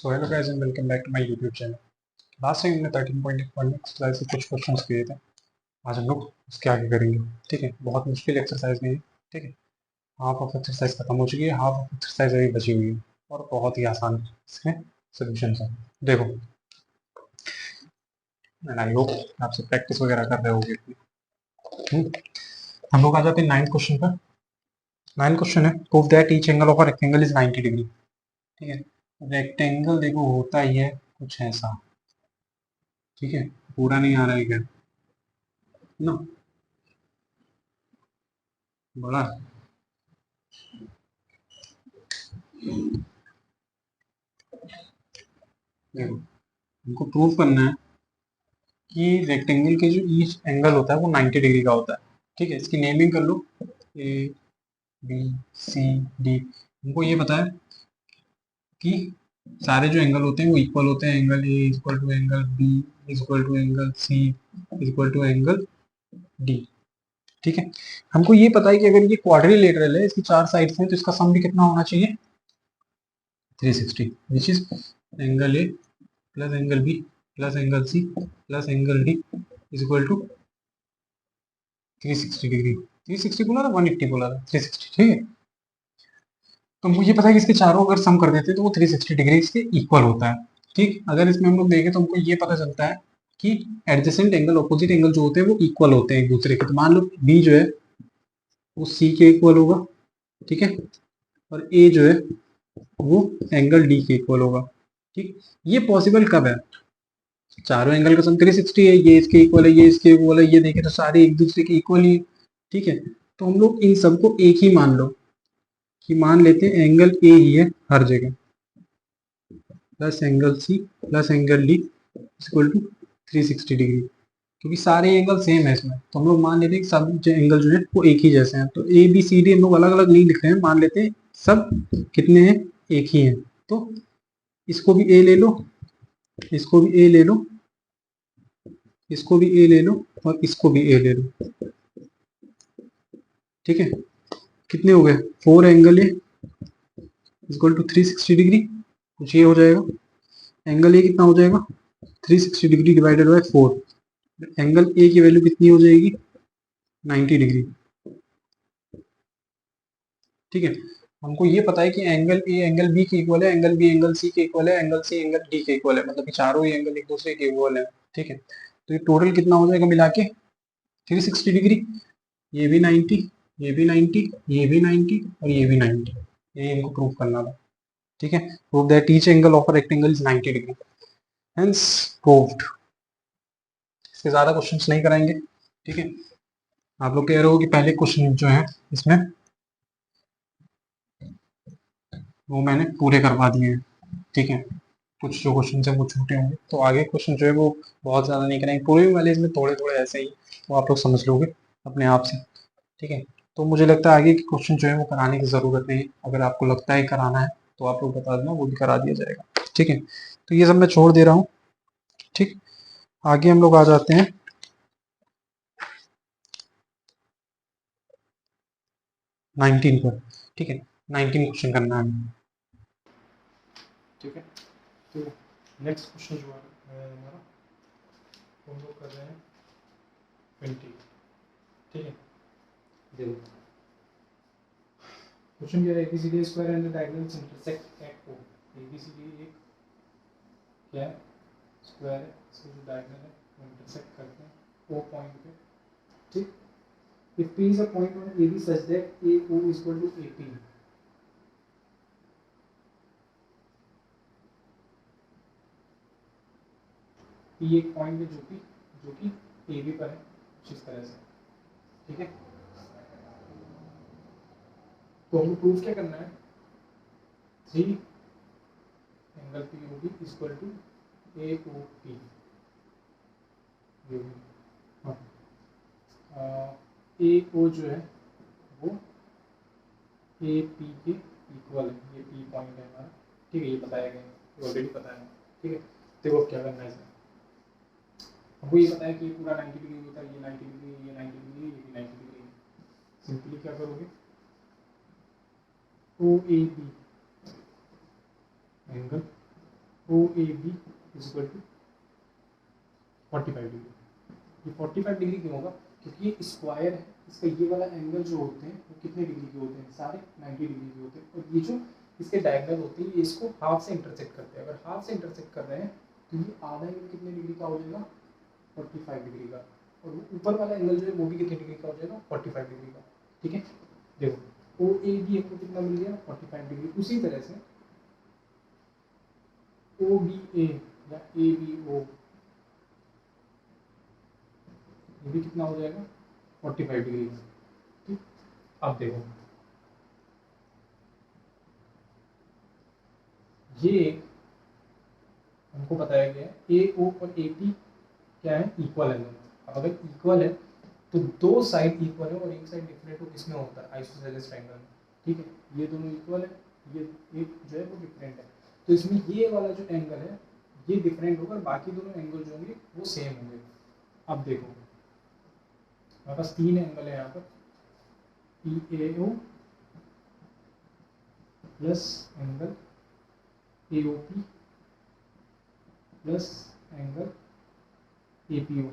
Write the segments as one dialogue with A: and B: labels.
A: So hello guys and welcome back to my YouTube channel. Last time हमने 13.1 exercise से कुछ questions किए थे। आज हम लोग उसके आगे करेंगे। ठीक है, बहुत मुश्किल एक्सरसाइज नहीं है। ठीक है, हाफ ऑफ एक्सरसाइज खत्म हो चुकी है, हाफ ऑफ एक्सरसाइज अभी बची हुई है और बहुत ही आसान इसके सोल्यूशन है। देखो, एंड आई होप आप सब प्रैक्टिस वगैरह कर रहे होगे अपनी। हम लोग आ जाते हैं 9th क्वेश्चन पर। 9th क्वेश्चन है, prove that each angle of a rectangle is 90 degree. ठीक है, रेक्टेंगल देखो होता ही है कुछ ऐसा। ठीक है, पूरा नहीं आ रहा है क्या ना, बड़ा। देखो, हमको प्रूव करना है कि रेक्टेंगल के जो ईच एंगल होता है वो 90 डिग्री का होता है। ठीक है, इसकी नेमिंग कर लो, ए बी सी डी। हमको ये पता है कि सारे जो एंगल होते हैं वो इक्वल होते हैं। Angle A is equal to angle B is equal to angle C is equal to angle D. ठीक है, हमको ये पता है कि अगर ये क्वाड्रिलेटरल है, इसकी चार साइड्स हैं, तो इसका सम भी कितना होना चाहिए, 360, which is angle A plus angle B plus angle C plus angle D is equal to 360 degree. 360 बोला था, 180 बोला था, 360। ठीक है, तो हमको ये पता है कि इसके चारों अगर सम कर देते हैं तो वो 360 डिग्री इसके इक्वल होता है। ठीक, अगर इसमें हम लोग देखें तो हमको ये पता चलता है कि एडजेसेंट एंगल, ऑपोजिट एंगल जो होते हैं वो इक्वल होते हैं एक दूसरे के। तो मान लो बी जो है वो सी के इक्वल होगा। ठीक है, और ए जो है वो एंगल डी के इक्वल होगा। ठीक, ये पॉसिबल कब है, चारों एंगल का सम 360 है, ये इसके इक्वल है, ये इसके इक्वल है, ये देखें तो सारे एक दूसरे के इक्वल ही। ठीक है, तो हम लोग इन सबको एक ही मान लो कि मान लेते हैं एंगल ए ही है हर जगह, plus angle C plus angle D equal to 360 degree. क्योंकि सारे एंगल सेम है इसमें, तो हम लोग मान लेते हैं कि सब जो एंगल जो है वो एक ही जैसे हैं। तो ए बी सी डी हम लोग अलग अलग नहीं लिख रहे हैं, मान लेते हैं सब कितने हैं, एक ही हैं। तो इसको भी ए ले लो, इसको भी ए ले लो, इसको भी ए ले लो और इसको भी ए ले लो। ठीक है, कितने हो गए, 4 angle A equal to 360 degree, कुछ ये हो जाएगा। एंगल ए कितना हो जाएगा, 360 डिग्री डिवाइडेड बाय 4। एंगल ए की वैल्यू कितनी हो जाएगी, 90 डिग्री। ठीक है, हमको ये पता है कि एंगल ए एंगल बी के इक्वल है, एंगल बी एंगल सी के इक्वल है, एंगल सी एंगल डी के इक्वल है, मतलब कि चारों ही एंगल एक दूसरे के इक्वल है। ठीक है, तो ये टोटल कितना हो जाएगा मिला के, 360 डिग्री। ये भी 90, ये भी 90, ये भी 90 और ये भी 90। ये इनको प्रूव करना था। ठीक है, prove that each angle of a rectangle is 90 degree, hence proved. इसके ज्यादा क्वेश्चंस नहीं कराएंगे। ठीक है, आप लोग कह रहे हो कि पहले क्वेश्चन जो है इसमें वो मैंने पूरे करवा दिए हैं। ठीक है, कुछ जो क्वेश्चन है वो छूटे होंगे, तो आगे क्वेश्चन जो है वो बहुत ज़्यादा नहीं करेंगे, पूरे वाले इसमें थोड़े थोड़े ऐसे ही, वो आप लोग समझ लोगे अपने आप से। ठीक है, तो मुझे लगता है आगे के क्वेश्चन जो है वो कराने की ज़रूरत नहीं है। अगर आपको लगता है कराना है तो आप लोग बता देना, वो भी करा दिया जाएगा। ठीक है, तो ये सब मैं छोड़ दे रहा हूँ। ठीक, आगे हम लोग आ जाते हैं 19 पर। ठीक है, 19 क्वेश्चन करना है हमें। ठीक है, तो नेक्स्ट क्वेश्चन जो है हमारा, हम लोग कर रहे हैं 20। ठीक है, देखो क्वेश्चन क्या है, ABCD square and diagonals intersect at O. ABCD एक क्या है, स्क्वायर है, इसके जो डायगोनल है वो इंटरसेक्ट करते हैं ओ पॉइंट पे। ठीक, if P is a point on AB such that AO is equal to AP, P एक पॉइंट है जो कि AB पर है, कुछ इस तरह से। ठीक है, तो हमें प्रूव क्या करना है, 3 angle POB equal to AOP। हाँ, AO जो है वो AP के इक्वल है, ये P पॉइंट है हमारा। ठीक है, ये बताया गया है, ऑलरेडी पता है। ठीक है, देखो क्या करना है इसमें, हमको ये पता है कि पूरा 90 डिग्री होता है, ये 90 डिग्री, ये 90 डिग्री, ये भी 90 डिग्री। सिंपली क्या करोगे, O A B angle O A B is equal to 45 degree. ये 45 डिग्री क्यों होगा? क्योंकि ये स्क्वायर है, इसका ये वाला एंगल जो होते हैं वो कितने डिग्री के होते हैं? सारे 90 डिग्री के होते हैं। और ये जो इसके डायगोनल होते हैं ये इसको हाफ से इंटरसेक्ट करते हैं। अगर हाफ से इंटरसेक्ट कर रहे हैं तो ये आधा एंगल कितने डिग्री का हो जाएगा? 45 डिग्री का। और ऊपर वाला एंगल जो है वो भी कितने डिग्री का हो जाएगा? 45 डिग्री का। ठीक है, देखो ओ ए बी हमको कितना मिल गया? 45 डिग्री। उसी तरह से ओ बी ए या ए बी ओ, ये भी कितना हो जाएगा? 45 डिग्री का। ठीक, अब देखो ये हमको बताया गया है ए ओ और ए पी क्या है? इक्वल है दोनों। अब अगर इक्वल है तो दो साइड इक्वल है और एक साइड डिफरेंट हो, किसमें होता है? आइसोसेलेस ट्रायंगल में। ठीक है, ये दोनों इक्वल है, ये एक जो है वो डिफरेंट है। तो इसमें ये वाला जो एंगल है ये डिफरेंट होगा, बाकी दोनों एंगल जो होंगे वो सेम होंगे। अब देखो हमारे पास तीन एंगल है यहाँ पर, P A O plus angle A O P plus angle A P O.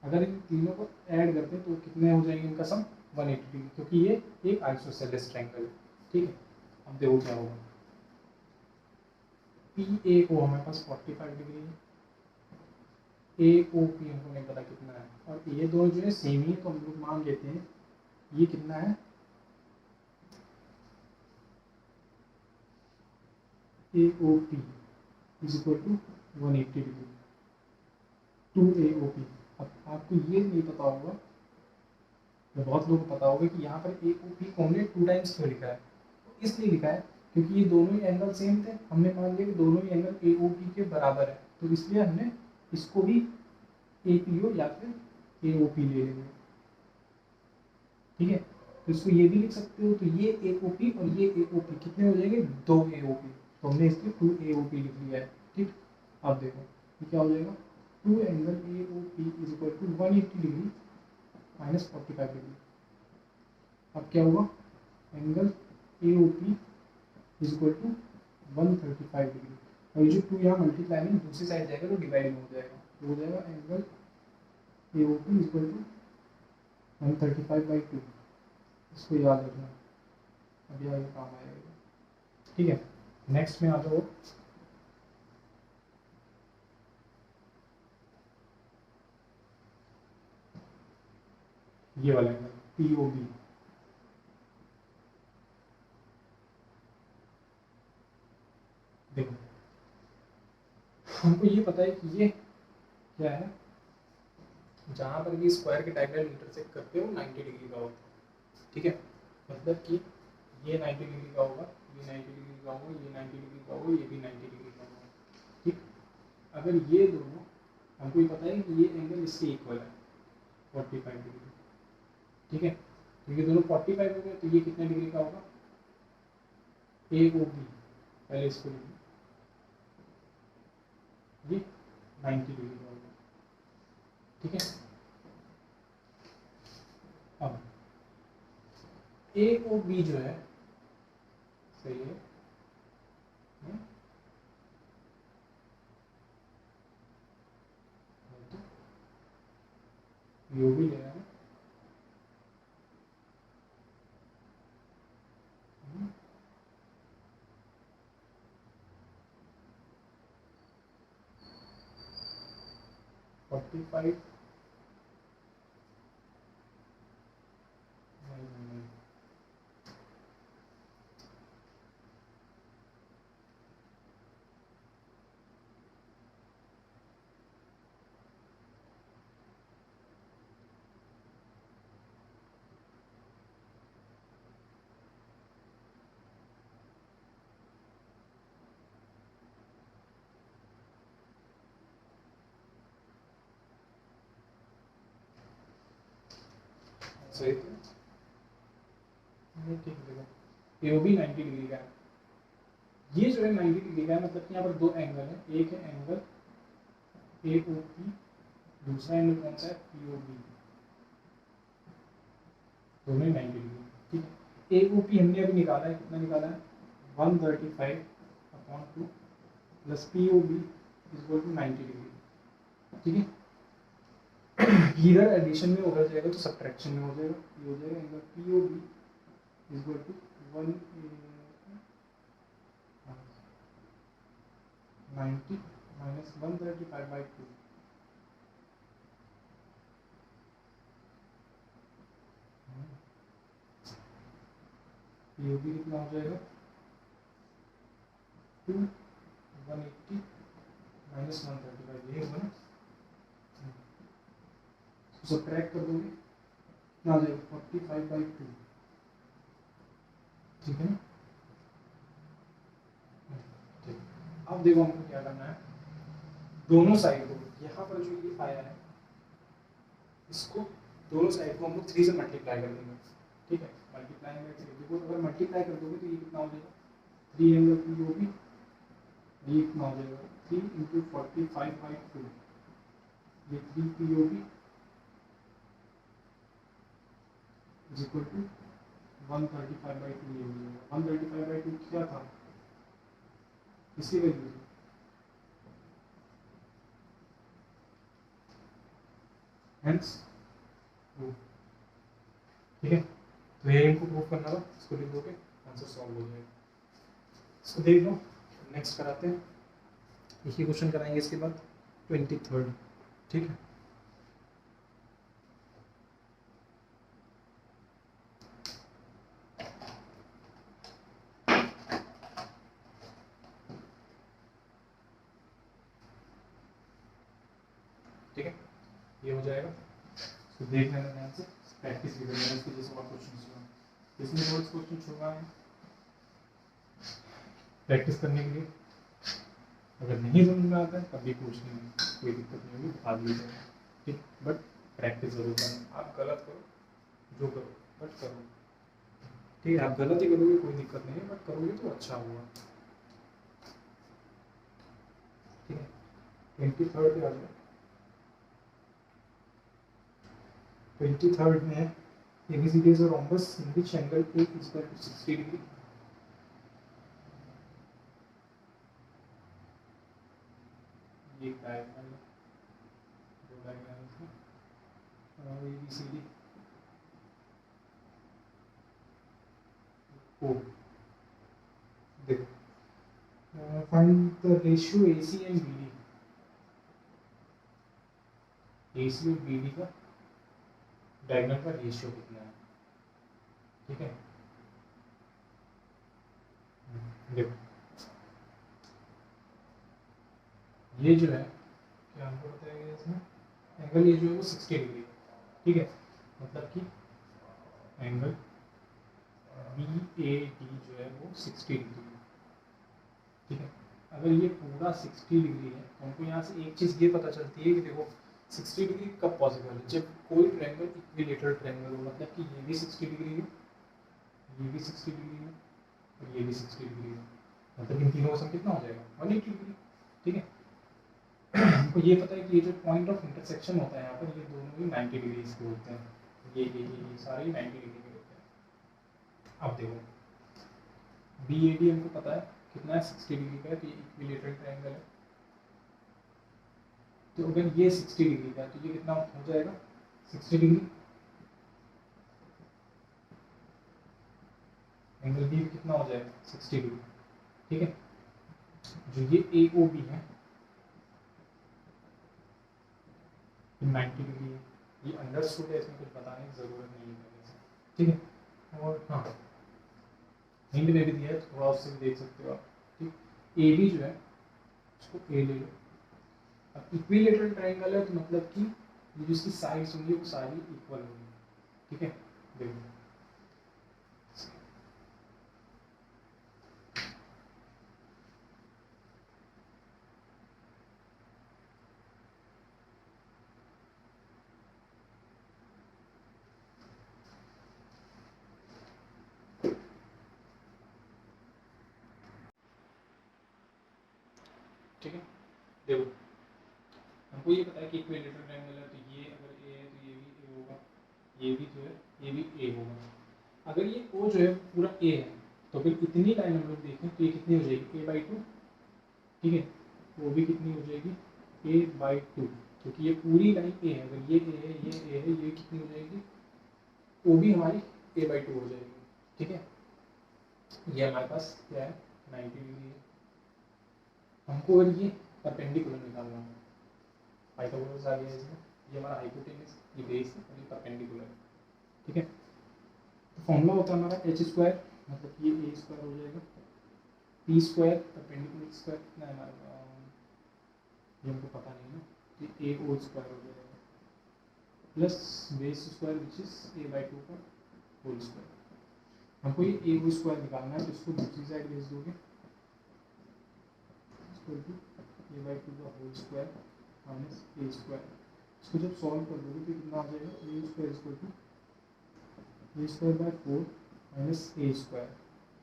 A: अगर इन तीनों को ऐड करते हैं तो कितने हो जाएंगे इनका सम? 180 डिग्री, क्योंकि ये एक आइसोसेलेस ट्रायंगल है। ठीक है, अब देखो क्या होगा। पी ए ओ हमारे पास 45 डिग्री है, ए ओ पी हमको नहीं पता कितना है, और ये दोनों जो है सेम ही है तो हम लोग मान लेते हैं ये कितना है? A O P is equal to 180 degree to A O P. अब आपको ये नहीं पता होगा, तो बहुत लोगों को पता होगा कि यहाँ पर ए ओ पी को हमने 2 टाइम्स क्यों लिखा है? तो इसलिए लिखा है क्योंकि ये दोनों ही एंगल सेम थे, हमने मान लिया कि दोनों ही एंगल ए ओ पी के बराबर है, तो इसलिए हमने इसको भी ए पी ओ या फिर ए ओ पी ले लेंगे। ठीक है, तो इसको ये भी लिख सकते हो, तो ये ए ओ पी और ये ए ओ पी कितने हो जाएंगे? 2 ए ओ पी। तो हमने इसके 2 ए ओ पी लिख लिया है। ठीक, अब देखो ये क्या हो जाएगा? 2 angle A O P is equal to 180 degree minus 45 degree. अब क्या होगा? Angle A O P is equal to 135 degree, और ये जो 2 यहाँ मल्टीप्लाई में दूसरी साइड जाएगा तो डिवाइड हो जाएगा, तो हो जाएगा angle A O P is equal to 135/2। इसको याद रखना, अभी आगे काम आएगा। ठीक है, नेक्स्ट में आ जाओ। ये वाला एंगल पी ओ बी, देखो हमको ये पता है कि ये क्या है, जहाँ पर भी स्क्वायर के डायगोनल इंटरसेक्ट करते हो 90 डिग्री का होता है। ठीक है, मतलब कि ये 90 डिग्री का होगा, ये 90 डिग्री का होगा, ये 90 डिग्री का होगा, ये भी 90 डिग्री का होगा। ठीक, अगर ये दोनों, हमको ये पता है कि ये एंगल इसके इक्वल है 45 डिग्री। ठीक है, तो ये दोनों 45 हो गए, तो ये कितने डिग्री का होगा? ए ओ बी, पहले इसको लिखिए, ये 90 डिग्री का होगा। ठीक है, अब ए ओ बी जो है सही है, यो भी ले रहा है, 45 सही है। ठीक है, ए ओ बी 90 डिग्री का है, ये जो है 90 डिग्री का है, मतलब कि यहाँ पर दो एंगल है, एक है एंगल ए ओ पी, दूसरा एंगल कौन सा है? पी ओ बी, दोनों ही 90 डिग्री। ठीक है, ए ओ पी हमने अभी निकाला है, कितना निकाला है? 135 upon 2 plus POB is equal to 90 degree. ठीक है, इधर एडिशन में हो जाएगा तो सब्ट्रैक्शन में हो जाएगा, ये हो जाएगा angle POB is equal to 90 minus 135/2। POB कितना हो जाएगा 2 180 माइनस 135, ये होगा ना, सब्ट्रैक्ट कर दोगे कितना आ जाएगा 45/2। ठीक है ना, ठीक। अब देखो हमको क्या करना है, दोनों साइड को, यहाँ पर जो ये आया है इसको दोनों साइड को हम लोग 3 से मल्टीप्लाई कर देंगे। ठीक है, मल्टीप्लाई में देखो अगर मल्टीप्लाई कर दोगे तो ये कितना हो जाएगा 3 एंगल POB, ये कितना हो जाएगा 3 × 45/2, ये 3 POB इज इक्वल टू 135/2। ये हो जाएगा 135/2 क्या था, इसकी वैल्यू थी हेंस 2। ठीक है, तो ये इनको प्रूव करना था, इसको लिख दोगे आंसर सॉल्व हो जाएगा। इसको देख लो, नेक्स्ट कराते हैं, एक ही क्वेश्चन कराएंगे इसके बाद 23rd। ठीक है, ठीक है, ये हो जाएगा, तो देख लेना ध्यान से, प्रैक्टिस भी कर लेना इसके जैसे और क्वेश्चन हुआ, इसमें बहुत क्वेश्चन छुड़वा है प्रैक्टिस करने के लिए। अगर नहीं समझ में आता है तब भी पूछ लेंगे, कोई दिक्कत नहीं होगी, बता दी जाएगा। ठीक, बट प्रैक्टिस जरूर करना, आप गलत करो जो करो बट करो। ठीक है, आप गलत ही करोगे कोई दिक्कत नहीं है, बट करोगे तो अच्छा होगा। ठीक है, 23rd पे आ जाए। 23rd में ABCD is a rhombus in which angle A is equal to 60 degree। ये डायग्राम है, दो डायग्राम है ABCD O। देखो find the ratio AC and BD। AC और BD का डायगोनल का रेशियो कितना है। ठीक है, देखो ये जो है क्या हमको बताया गया इसमें, एंगल ये जो है वो 60 डिग्री। ठीक है, मतलब कि एंगल BAD जो है वो 60 डिग्री है। ठीक है, अगर ये पूरा 60 डिग्री है तो हमको यहाँ से एक चीज़ ये पता चलती है कि देखो 60 डिग्री कब पॉसिबल है, जब कोई ट्रायंगल इक्विलेटरल ट्रायंगल हो, मतलब कि ये भी 60 डिग्री है, ये भी 60 डिग्री है और ये भी 60 डिग्री है, मतलब इन तीनों का सम कितना हो जाएगा 180 डिग्री। ठीक है, हमको ये पता है कि ये जो पॉइंट ऑफ इंटरसेक्शन होता है यहाँ पर, ये दोनों ही 90 डिग्री के होते हैं, ये सारे ही 90 डिग्री के होते हैं। अब देखो BAD हमको पता है कितना है 60 डिग्री का है, तो ये इक्विलेटरल ट्रायंगल है, तो अगर ये 60 डिग्री का है तो ये कितना हो जाएगा 60 डिग्री, एंगल B कितना हो जाएगा 60 डिग्री। ठीक है, जो ये AOB है 90 डिग्री है, ये अंडरस्टूड है, इसमें कुछ बताने की जरूरत नहीं है। ठीक है, और हाँ हिंट में भी दिया है, थोड़ा उससे भी देख सकते हो आप। ठीक, AB जो है उसको A ले लो, अब इक्विलेटरल ट्रायंगल है तो मतलब कि ये जो इसकी साइड्स होंगी वो सारी इक्वल होंगी। ठीक है, देखो ठीक है, देखो हमको ये पता है कि इक्विलेटरल ट्रायंगल है, तो ये अगर A है तो ये भी A होगा, ये भी जो है ये भी A होगा। अगर ये O जो है पूरा A है तो फिर इतनी लाइन हम लोग देखें तो ये कितनी हो जाएगी A/2, ठीक है, वो भी कितनी हो जाएगी a/2, क्योंकि ये पूरी लाइन ए है, अगर ये ए है, ये ए है, ये कितनी हो जाएगी, वो भी हमारी a/2 हो जाएगी। ठीक है, ये हमारे पास क्या है 90 डिग्री है। हमको अगर ये परपेंडिकुलर निकालना है, हाइपोटेनस आ गया इसमें, ये हमारा हाइपोटेनस, ये बेस है और ये परपेंडिकुलर है। ठीक है, तो फॉर्मूला होता है हमारा h² मतलब ये a² हो जाएगा, p² परपेंडिकुलर स्क्वायर कितना है हमारा, ये हमको पता नहीं ना, तो a² हो जाएगा plus base square which is a/2 का होल स्क्वायर। हमको ये a² निकालना है, तो इसको दूसरी साइड भेज दोगे, a/2 का होल स्क्वायर माइनस a²। इसको जब सॉल्व कर दोगे तो कितना आ जाएगा, a²/4 माइनस a²।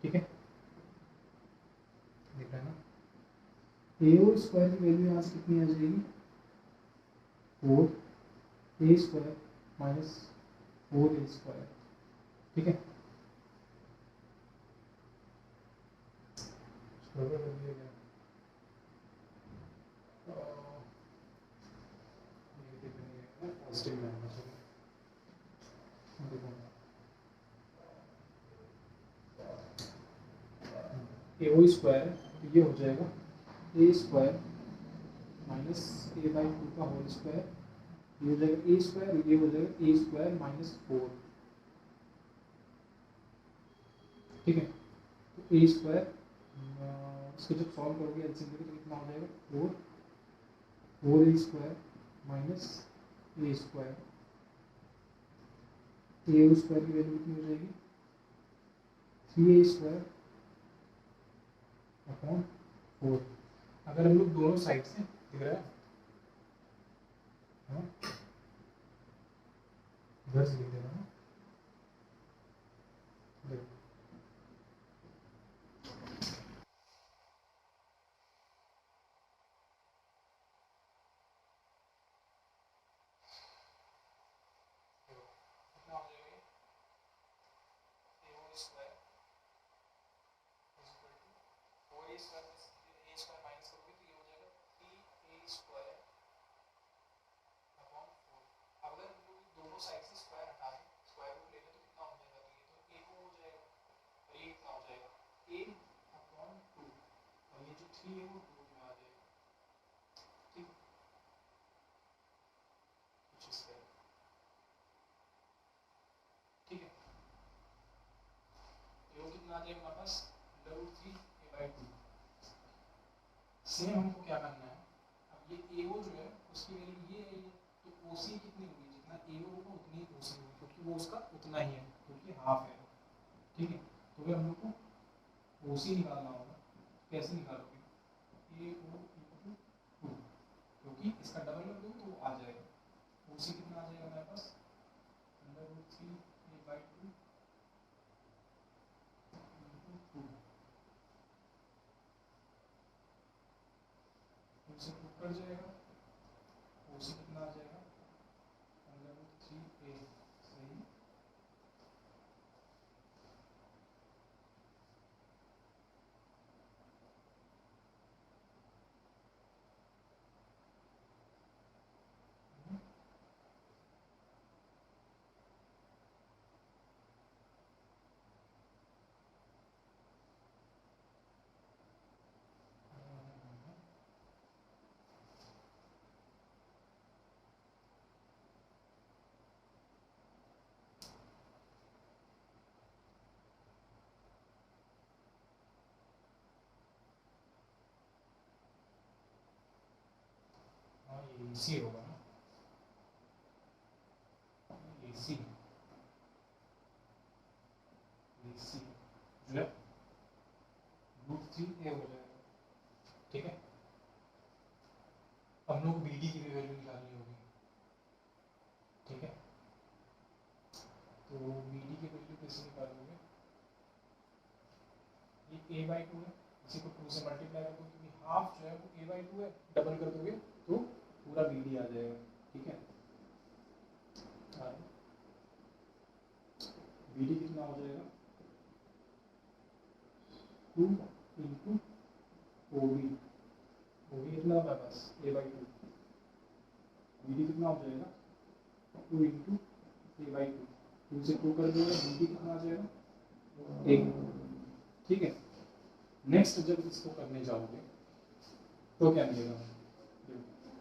A: ठीक है, दिख रहा है ना, a² की वैल्यू यहाँ से कितनी आ जाएगी 4, a² माइनस 4a²। ठीक है, a² तो ये हो जाएगा a² माइनस a/2 का होल स्क्वायर, ये हो जाएगा a², ये हो जाएगा a² माइनस 4। ठीक है, तो a², इसको जब सॉल्व करोगे एलसीएम लेके तो कितना हो जाएगा 4a² माइनस a²। a² की वैल्यू कितनी हो जाएगी 3a² अपॉन 4। अगर हम लोग दोनों साइड से, दिख रहा है इधर से लिख देना, देखो कितना हो जाएगा, a² 4a² a² माइनस करोगे तो ये हो जाएगा 3a² अपॉन 4। अब अगर हम लोग दोनों साइड से स्क्वायर हटा दें, स्क्वायर रूट ले लें तो कितना हो जाएगा, तो ये तो a को हो जाएगा और ये कितना हो जाएगा a/2 और ये जो 3 है वो 2 में आ जाएगा। ठीक, कुछ इस तरह। ठीक है, ये वो कितना आ जाएगा हमारे पास √3a/2। सेम हमको क्या करना है, अब ये AO जो है उसकी वैल्यू ये है, तो OC कितनी होगी, जितना AO होगा उतनी ही OC होगी, क्योंकि वो उसका उतना ही है, क्योंकि हाफ है। ठीक है, तो फिर हम लोग को OC निकालना होगा। कैसे निकालोगे, AO = 2, क्योंकि इसका डबल कर दो तो वो आ जाएगा। OC कितना आ जाएगा हमारे पास √3a/2 × 2, उनसे कट जाएगा, OC कितना आ जाएगा √3a। सही, हाँ ये AC होगा ना, AC जो है √3a हो जाएगा। ठीक है, हम लोग BD की भी वैल्यू निकालनी होगी। ठीक है, तो BD की वैल्यू कैसे निकालोगे, ये a/2 है, इसी को 2 से मल्टीप्लाई कर दो, क्योंकि हाफ जो है वो a/2 है, डबल कर दोगे तो पूरा BD आ जाएगा। ठीक है, BD कितना हो जाएगा 2 × OB जाएगा मेरे पास a/2, bd कितना हो जाएगा 2 इंटू a/2, 2 से 2 कर देगा, bd कितना आ जाएगा 1। ठीक है, नेक्स्ट जब इसको करने जाओगे तो क्या मिलेगा,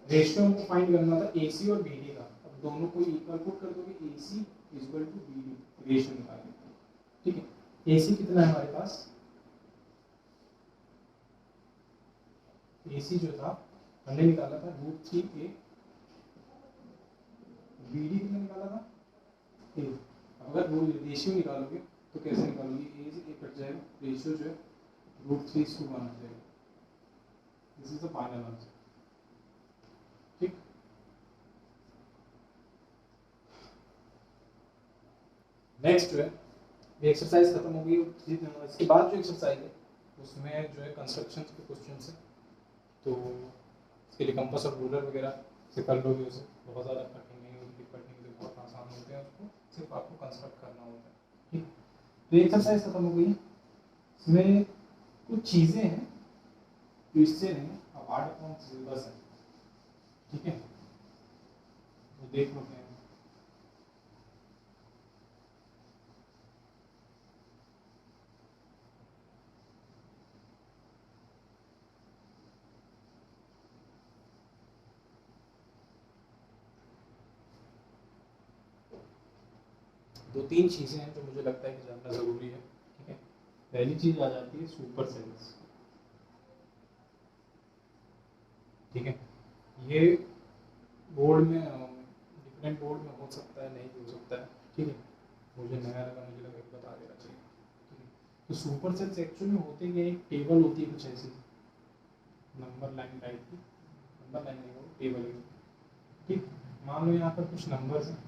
A: रेशियो हमको फाइंड करना था AC और BD का, अब दोनों को इक्वल पुट कर दोगे, AC equal to BD, ratio निकालेंगे। ठीक है, AC कितना है हमारे पास, AC जो था हमने निकाला था √3a, BD कितना निकाला था a। अगर रेशियो निकालोगे तो कैसे निकालोगे, a से a कट जाएगा, रेशियो जो है √3:1 आ जाएगा। This is the final answer. ठीक, नेक्स्ट जो है ये एक्सरसाइज खत्म हो गई। इसके बाद जो एक्सरसाइज है उसमें जो है कंस्ट्रक्शन के क्वेश्चन है, तो इसके लिए कंपास और रूलर वगैरह से कर लोगे, उसे बहुत ज़्यादा कठिन नहीं होती, दिक्कत नहीं होती, बहुत आसान होते हैं, उसको सिर्फ आपको कंस्ट्रक्ट करना होता है। ठीक, तो ये एक्सरसाइज खत्म हो गई। इसमें कुछ चीज़ें हैं जो इससे नहीं अपार्ट फ्रॉम सिलेबस है। ठीक है, वो देख लो क्या है। दो तीन चीज़ें हैं जो मुझे लगता है कि जानना ज़रूरी है। ठीक है, पहली चीज़ आ जाती है सुपर सेल्स। ठीक है, ये बोर्ड में डिफरेंट बोर्ड में हो सकता है, नहीं भी हो सकता है। ठीक है, मुझे नया लगा, मुझे लगा कि बता देना चाहिए। ठीक है, तो सुपर सेल्स एक्चुअली में होते क्या, एक टेबल होती है कुछ ऐसी नंबर लाइन टाइप की, नंबर लाइन नहीं हो, टेबल है। ठीक, मान लो यहाँ पर कुछ नंबर्स हैं।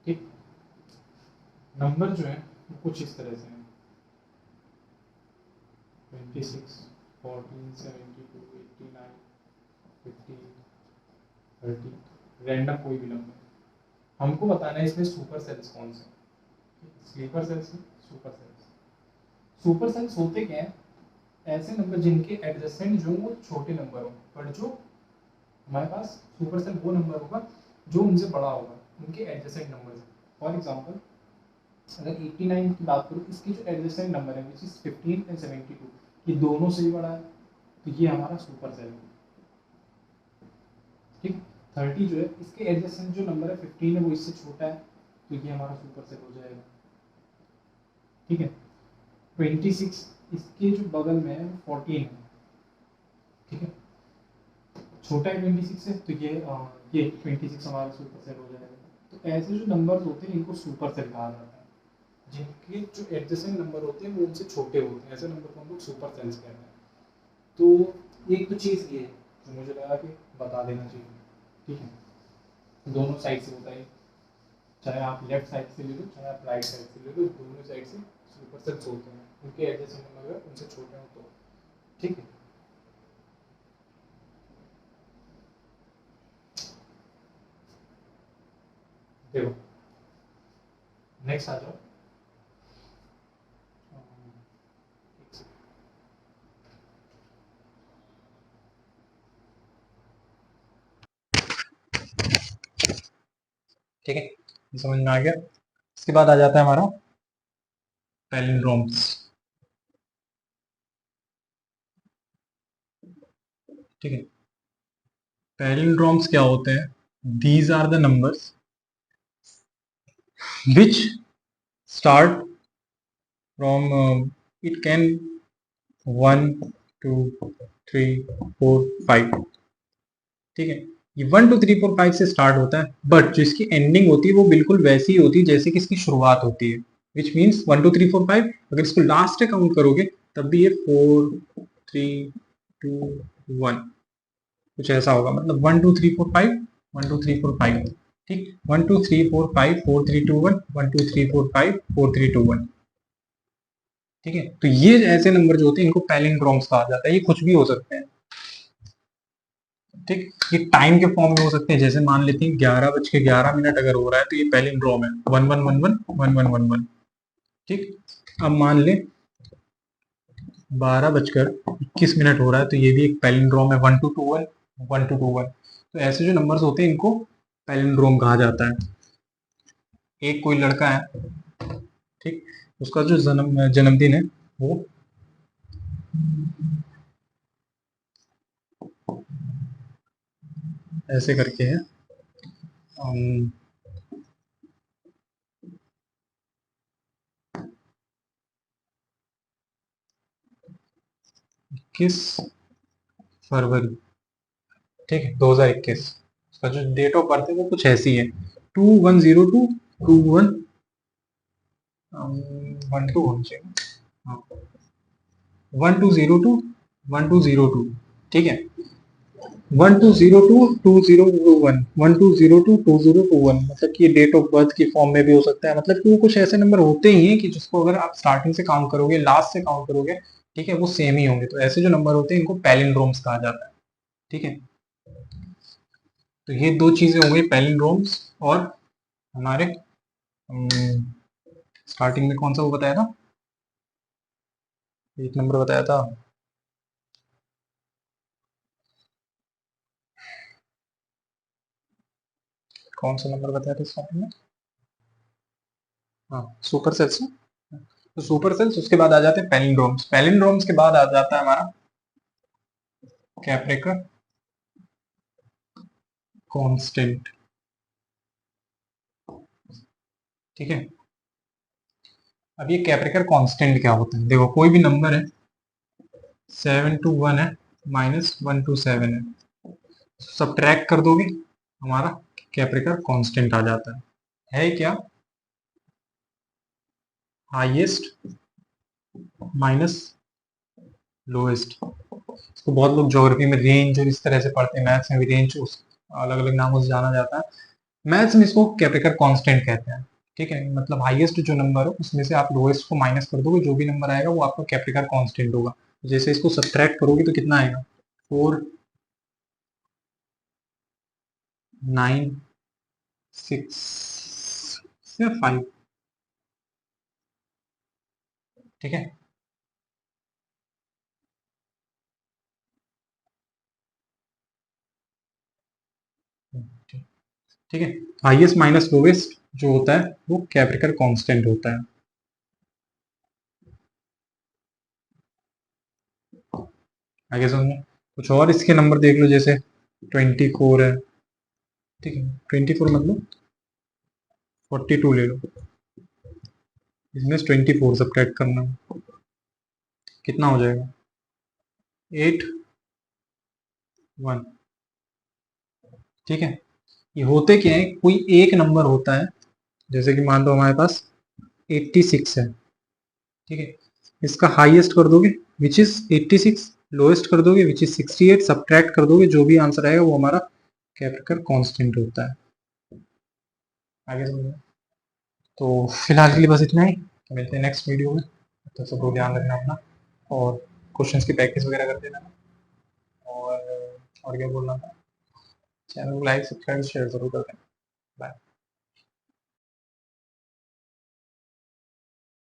A: ठीक, नंबर जो है वो कुछ इस तरह से हैं 26, 14, 72, 89, 15, 30, रैंडम कोई भी नंबर। हमको बताना है इसमें सुपर सेल्स कौन से, sleeper cells, super cells. Super cells होते क्या हैं, ऐसे नंबर जिनके एडजेसेंट जो वो छोटे नंबर हो, पर जो हमारे पास सुपर सेल वो नंबर होगा जो उनसे बड़ा होगा, उनके एडजेसेंट नंबर। फॉर एग्जांपल अगर 89 की बात करूँ, इसके जो एडजेसेंट नंबर है विच इज 15 एंड 72, ये दोनों से ही बड़ा है, तो ये हमारा सुपर सेल है। ठीक, 30 जो है इसके एडजेसेंट जो नंबर है 15 है वो इससे छोटा है, तो ये हमारा सुपर सेल हो जाएगा। ठीक है, 26 इसके जो बगल में है 14 है। ठीक है, छोटा है 26 से, तो ये 26 हमारा सुपर सेल हो जाएगा। तो ऐसे जो नंबर्स होते हैं इनको सुपर सेल कहा जाता है, जिनके जो एडजेसेंट नंबर होते हैं वो उनसे छोटे होते हैं, ऐसे नंबर को हम लोग सुपर सेल्स कहते हैं। तो एक तो चीज़ ये है जो मुझे लगा कि बता देना चाहिए। ठीक है, दोनों साइड से होता है, चाहे आप लेफ्ट साइड से ले लो चाहे आप राइट साइड से ले लो, दोनों साइड से सुपर सेल्स होते हैं, उनके एडजेसेंट नंबर उनसे छोटे हो तो। ठीक है, देखो नेक्स्ट आ जाओ। ठीक है, समझ में आ गया। इसके बाद आ जाता है हमारा पैलिंड्रोम्स। ठीक है, पैलिंड्रोम्स क्या होते हैं, these are the numbers which start from it can 1 2 3 4 5। ठीक है, ये 1 2 3 4 5 से स्टार्ट होता है, बट जो इसकी एंडिंग होती है वो बिल्कुल वैसी ही होती है जैसे कि इसकी शुरुआत होती है, विच मीन्स 1 2 3 4 5। अगर इसको लास्ट में काउंट करोगे तब भी ये 4 3 2 1 कुछ ऐसा होगा, मतलब 1 2 3 4 5 1 2 3 4 5। ठीक, 1 2 3 4 5 4 3 2 1 1 2 3 4 5 4 3 2 1। ठीक है, तो ये ऐसे नंबर जो होते हैं इनको पैलिंड्रोम्स कहा जाता है। ये कुछ भी हो सकते हैं। ठीक, ये टाइम के फॉर्म में हो सकते हैं, जैसे मान लेते हैं 11:11 अगर हो रहा है तो ये पैलिंड्रोम है 1111 1111। ठीक, अब मान ले 12:21 हो रहा है, तो ये भी एक पैलिंड्रोम है, 1221 1221। तो ऐसे जो नंबर्स होते हैं इनको पैलिंड्रोम कहा जाता है। एक कोई लड़का है, ठीक, उसका जो जन्मदिन है वो ऐसे करके है, 21 फरवरी, ठीक है, 2021। उसका जो डेट ऑफ बर्थ है वो कुछ ऐसी है, 2102 12 होना चाहिए, हाँ, 1202 ठीक है, 1202 2021 मतलब कि ये डेट ऑफ बर्थ की फॉर्म में भी हो सकता है, मतलब कि वो कुछ ऐसे नंबर होते ही हैं कि जिसको अगर आप स्टार्टिंग से काउंट करोगे लास्ट से काउंट करोगे, ठीक है, वो सेम ही होंगे। तो ऐसे जो नंबर होते हैं इनको पैलिंड्रोम्स कहा जाता है, ठीक है। तो ये दो चीजें हो गई, पैलिंड्रोम्स और हमारे स्टार्टिंग में कौन सा वो बताया था, एक नंबर बताया था, कौन सा नंबर बताया था स्टार्टिंग में, हाँ, सुपर सेल्स। तो सुपर सेल्स, उसके बाद आ जाते हैं पैलिंड्रोम्स, पैलिंड्रोम्स के बाद आ जाता है हमारा कैप्रेकर कांस्टेंट, ठीक है। अब ये कैप्रेकर कांस्टेंट क्या होता है, देखो कोई भी नंबर है 7 to 1 है, -1 to 7 है, सब्ट्रैक्ट कर दोगे हमारा कैप्रेकर कांस्टेंट आ जाता है क्या, हाईएस्ट माइनस लोएस्ट। इसको बहुत लोग ज्योग्राफी में रेंज और इस तरह से पढ़ते हैं, मैथ्स में भी रेंज उस अलग अलग नामों से जाना जाता है, मैथ्स में इसको कैप्रेकर कांस्टेंट कहते हैं, ठीक है। मतलब हाईएस्ट जो नंबर हो उसमें से आप लोएस्ट को माइनस कर दोगे, जो भी नंबर आएगा वो आपका कैप्रेकर कांस्टेंट होगा। जैसे इसको सब्ट्रैक्ट करोगे तो कितना आएगा, 4, 9, 6 या 5, ठीक है। ठीक है, हाईएस्ट माइनस लोवेस्ट जो होता है वो कैप्रेकर कांस्टेंट होता है। आगे समझो, कुछ और इसके नंबर देख लो, जैसे 24 है, ठीक है, 24 मतलब 42 ले लो, इसमें से 24 सब्ट्रैक्ट करना है, कितना हो जाएगा, 8 1, ठीक है। ये होते क्या है, कोई एक नंबर होता है, जैसे कि मान लो हमारे पास 86 है, ठीक है, इसका हाईएस्ट कर दोगे विच इज 86, लोएस्ट कर दोगे विच इज 68, सब्ट्रैक्ट कर दोगे, जो भी आंसर आएगा वो हमारा कैप्रेकर कांस्टेंट होता है। आगे समझो, तो फिलहाल के लिए बस इतना ही, तो मिलते हैं नेक्स्ट वीडियो में, तो सबको ध्यान रखना अपना, और क्वेश्चंस की प्रैक्टिस वगैरह करते रहना, और क्या बोलना था, चैनल को लाइक सब्सक्राइब शेयर जरूर कर देना। बाय।